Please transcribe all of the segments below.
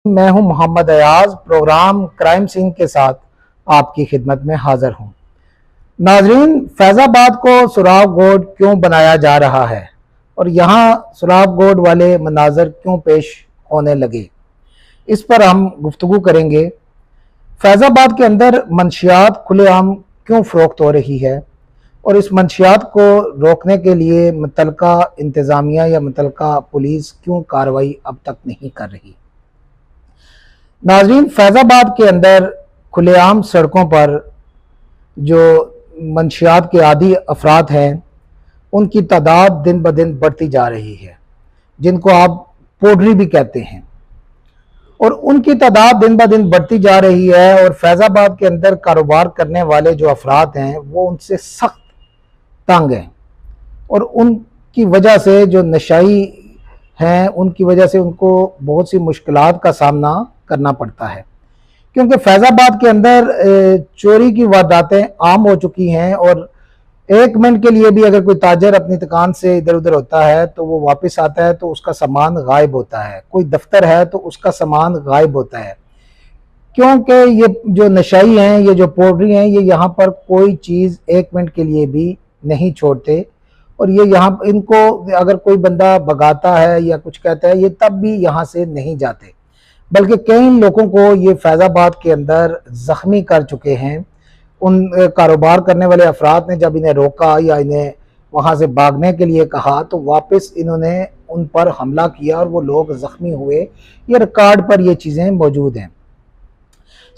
मैं हूं Mohammad Ayaz, program crime scene के साथ आपकी खिदमत में हाजिर हूं। नाजरीन, फैजाबाद को सुराग गोड क्यों बनाया जा रहा है और यहाँ सुराग गोड वाले मनाजर क्यों पेश होने लगे, इस पर हम गुफ्तगू करेंगे। फैजाबाद के अंदर मंशियात खुलेआम क्यों फ़रोख्त हो रही है और इस मंशियात को रोकने के लिए मुतलका इंतज़ामिया या मुतलका पुलिस क्यों कार्रवाई अब तक नहीं कर रही। नाजरीन, फैज़ाबाद के अंदर खुलेआम सड़कों पर जो मंशियात के आदी अफराद हैं उनकी तादाद दिन ब दिन बढ़ती जा रही है, जिनको आप पोडरी भी कहते हैं, और उनकी तादाद दिन ब दिन बढ़ती जा रही है। और फैज़ाबाद के अंदर कारोबार करने वाले जो अफराद हैं वो उनसे सख्त तंग हैं और उनकी वजह से जो नशाई हैं उनकी वजह से उनको बहुत सी मुश्किलात का सामना करना पड़ता है, क्योंकि फैज़ाबाद के अंदर चोरी की वारदातें आम हो चुकी हैं और एक मिनट के लिए भी अगर कोई ताजर अपनी दुकान से इधर उधर होता है तो वो वापस आता है तो उसका सामान गायब होता है, कोई दफ्तर है तो उसका सामान गायब होता है, क्योंकि ये जो नशाई हैं, ये जो पोडरी हैं, ये यहाँ पर कोई चीज़ एक मिनट के लिए भी नहीं छोड़ते। और ये यहाँ इनको अगर कोई बंदा भगाता है या कुछ कहता है, ये तब भी यहाँ से नहीं जाते, बल्कि कई लोगों को ये फैज़ाबाद के अंदर ज़ख्मी कर चुके हैं। उन कारोबार करने वाले अफराद ने जब इन्हें रोका या इन्हें वहाँ से भागने के लिए कहा तो वापस इन्होंने उन पर हमला किया और वो लोग ज़ख्मी हुए। ये रिकॉर्ड पर ये चीज़ें मौजूद हैं।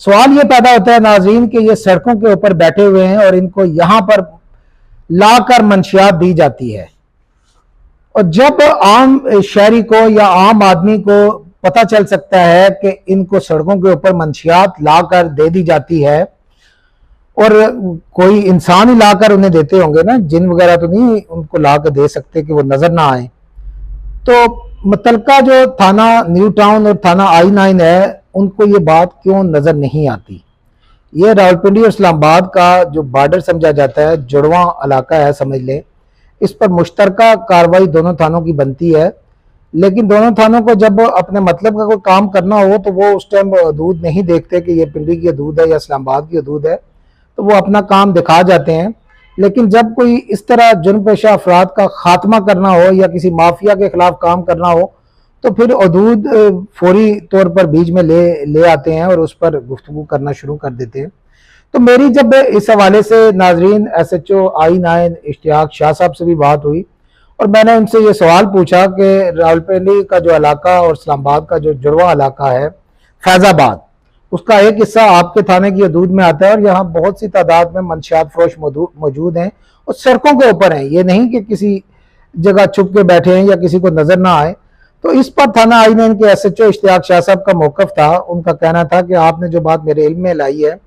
सवाल ये पैदा होता है नाज़रीन कि ये सड़कों के ऊपर बैठे हुए हैं और इनको यहाँ पर लाकर मंशियात दी जाती है, और जब आम शहरी को या आम आदमी को पता चल सकता है कि इनको सड़कों के ऊपर मंशियात लाकर दे दी जाती है, और कोई इंसान ही लाकर उन्हें देते होंगे ना, जिन वगैरह तो नहीं उनको लाकर दे सकते कि वो नजर ना आए, तो मुतलका जो थाना न्यू टाउन और थाना I9 है उनको ये बात क्यों नजर नहीं आती। ये रावलपिंडी और इस्लामाबाद का जो बॉर्डर समझा जाता है, जुड़वा इलाका है समझ ले, इस पर मुश्तरका कार्रवाई दोनों थानों की बनती है, लेकिन दोनों थानों को जब अपने मतलब का कोई काम करना हो तो वो उस टाइम हदूद नहीं देखते कि ये पिंडी की हदूद है या इस्लामाबाद की हदूद है, तो वो अपना काम दिखा जाते हैं। लेकिन जब कोई इस तरह जुर्म पेशा अफराद का खात्मा करना हो या किसी माफिया के खिलाफ काम करना हो तो फिर हदूद फौरी तौर पर बीच में ले आते हैं और उस पर गुफ्तगू करना शुरू कर देते हैं। तो मेरी जब इस हवाले से नाजरीन SHO I9 इश्तियाक शाह साहब से भी बात हुई और मैंने उनसे ये सवाल पूछा कि रावलपिंडी का जो इलाका और इस्लामाबाद का जो जुड़वा इलाका है फैज़ाबाद, उसका एक हिस्सा आपके थाने की हदूद में आता है और यहाँ बहुत सी तादाद में मंशियात फरोश मौजूद हैं और सड़कों के ऊपर हैं, ये नहीं कि किसी जगह छुप के बैठे हैं या किसी को नजर ना आए। तो इस पर थाना I9 के SHO इश्तियाक शाह साहब का मौकफ था। उनका कहना था कि आपने जो बात मेरे इल्म में लाई है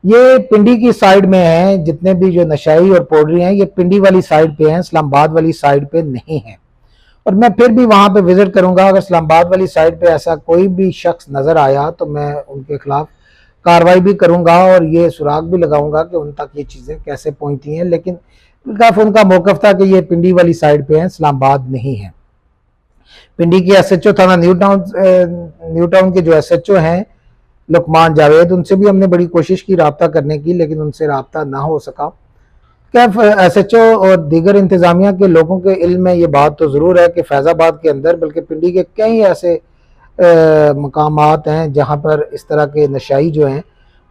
ये पिंडी की साइड में है, जितने भी जो नशाई और पोडरी हैं ये पिंडी वाली साइड पे हैं, इस्लामाबाद वाली साइड पे नहीं है। और मैं फिर भी वहां पे विजिट करूंगा, अगर इस्लामाबाद वाली साइड पे ऐसा कोई भी शख्स नजर आया तो मैं उनके खिलाफ कार्रवाई भी करूंगा और ये सुराग भी लगाऊंगा कि उन तक ये चीजें कैसे पहुंचती हैं। लेकिन उनका मौकफ था कि ये पिंडी वाली साइड पे है, इस्लामाबाद नहीं है। पिंडी के SHO थाना न्यू टाउन के जो SHO हैं लुकमान जावेद, उनसे भी हमने बड़ी कोशिश की राब्ता करने की, लेकिन उनसे राब्ता ना हो सका। कैफ SHO और दीगर इंतजामिया के लोगों के इल्म में ये बात तो ज़रूर है कि फैज़ाबाद के अंदर बल्कि पिंडी के कई ऐसे मकामात हैं जहाँ पर इस तरह के नशाई जो हैं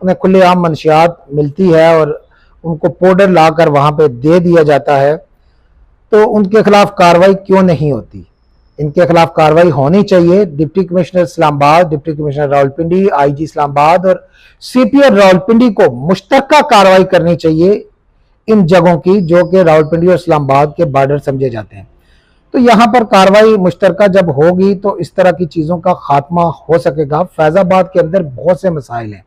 उन्हें खुलेआम मंशियात मिलती है और उनको पाउडर लाकर वहाँ पे दे दिया जाता है, तो उनके खिलाफ कार्रवाई क्यों नहीं होती। इनके खिलाफ कार्रवाई होनी चाहिए। Deputy commissioner Islamabad, deputy commissioner Rawalpindi, IG Islamabad और CPO रावलपिंडी को मुश्तरका कार्रवाई करनी चाहिए इन जगहों की जो कि रावलपिंडी और इस्लामाबाद के बॉर्डर समझे जाते हैं। तो यहाँ पर कार्रवाई मुश्तरका जब होगी तो इस तरह की चीज़ों का खात्मा हो सकेगा। फैज़ाबाद के अंदर बहुत से मसाइल हैं,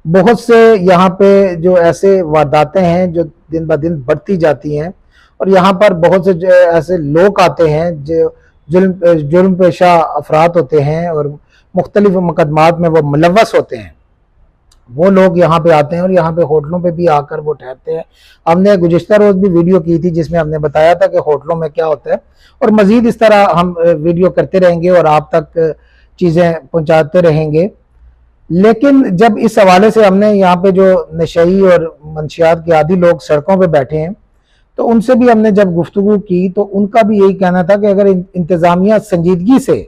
बहुत से यहाँ पे जो ऐसे वारदातें हैं जो दिन ब दिन बढ़ती जाती हैं और यहाँ पर बहुत से ऐसे लोग आते हैं जो जुर्म पेशा अफराद होते हैं और मुख्तलिफ मुकदमात में वो मुलव्वस होते हैं। वो लोग यहाँ पे आते हैं और यहाँ पे होटलों पे भी आकर वो ठहरते हैं। हमने गुज़िश्ता रोज़ भी वीडियो की थी जिसमें हमने बताया था कि होटलों में क्या होता है, और मज़ीद इस तरह हम वीडियो करते रहेंगे और आप तक चीज़ें पहुंचाते रहेंगे। लेकिन जब इस हवाले से हमने यहाँ पे जो नशई और मंशियात के आदी लोग सड़कों पे बैठे हैं तो उनसे भी हमने जब गुफ्तगू की तो उनका भी यही कहना था कि अगर इंतज़ामिया संजीदगी से,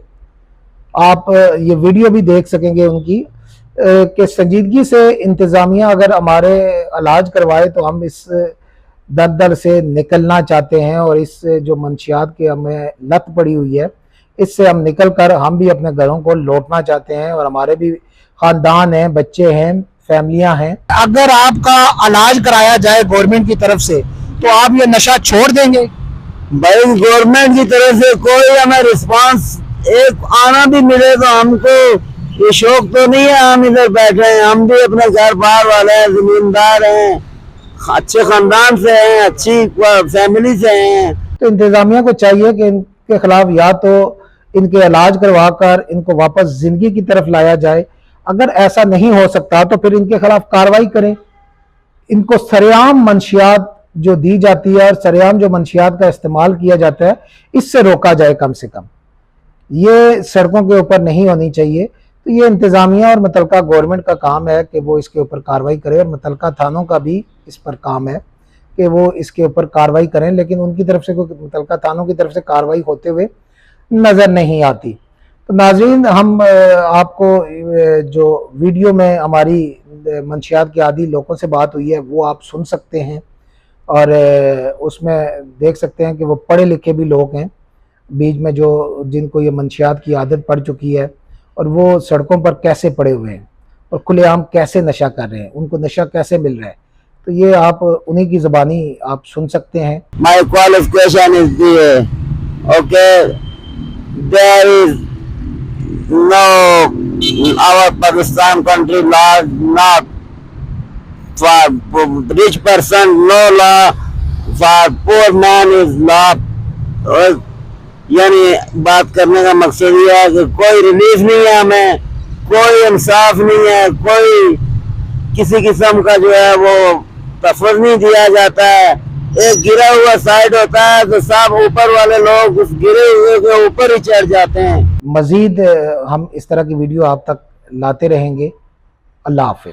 आप ये वीडियो भी देख सकेंगे उनकी, कि संजीदगी से इंतज़ामिया अगर हमारे इलाज करवाए तो हम इस दलदल से निकलना चाहते हैं और इस जो मंशियात की हमें लत पड़ी हुई है इससे हम निकल कर हम भी अपने घरों को लौटना चाहते हैं और हमारे भी खानदान हैं, बच्चे हैं, फैमिलियां हैं। अगर आपका इलाज कराया जाए गवर्नमेंट की तरफ से तो आप ये नशा छोड़ देंगे? भाई गवर्नमेंट की तरफ से कोई हमें रिस्पांस एक आना भी मिले तो हमको ये शौक तो नहीं है, हम इधर बैठे हैं, हम भी अपने घर बार वाले हैं, जमींदार हैं, अच्छे खानदान से हैं, अच्छी फैमिली से हैं। तो इंतजामिया को चाहिए कि इनके खिलाफ या तो इनके इलाज करवा कर इनको वापस जिंदगी की तरफ लाया जाए, अगर ऐसा नहीं हो सकता तो फिर इनके खिलाफ कार्रवाई करें। इनको सरेआम मंशियात जो दी जाती है और सरेआम जो मंशियात का इस्तेमाल किया जाता है इससे रोका जाए कम से कम। ये सड़कों के ऊपर नहीं होनी चाहिए। तो ये इंतज़ामिया और मुतलका गवर्नमेंट का काम है कि वो इसके ऊपर कार्रवाई करे और मुतलका थानों का भी इस पर काम है कि वो इसके ऊपर कार्रवाई करें, लेकिन उनकी तरफ से कोई मुतलका थानों की तरफ से कार्रवाई होते हुए नज़र नहीं आती। तो नाज़रीन, हम आपको जो वीडियो में हमारी मंशियात के आदी लोगों से बात हुई है वो आप सुन सकते हैं और उसमें देख सकते हैं कि वो पढ़े लिखे भी लोग हैं बीच में जो जिनको ये मंशियात की आदत पड़ चुकी है और वो सड़कों पर कैसे पड़े हुए हैं और खुलेआम कैसे नशा कर रहे हैं, उनको नशा कैसे मिल रहा है। तो ये आप उन्हीं की ज़बानी आप सुन सकते हैं। My qualification is this, okay, there is no our Pakistan country law not for rich person, no law for poor man is law. यानी बात करने का मकसद ये है कि कोई रिलीफ नहीं है, हमें कोई इंसाफ नहीं है, कोई किसी किस्म का जो है वो तफव्वुज़ नहीं दिया जाता है। एक गिरा हुआ साइड होता है तो सब ऊपर वाले लोग उस गिरे हुए के ऊपर ही चढ़ जाते हैं। मजीद हम इस तरह की वीडियो आप तक लाते रहेंगे। अल्लाह हाफिज़।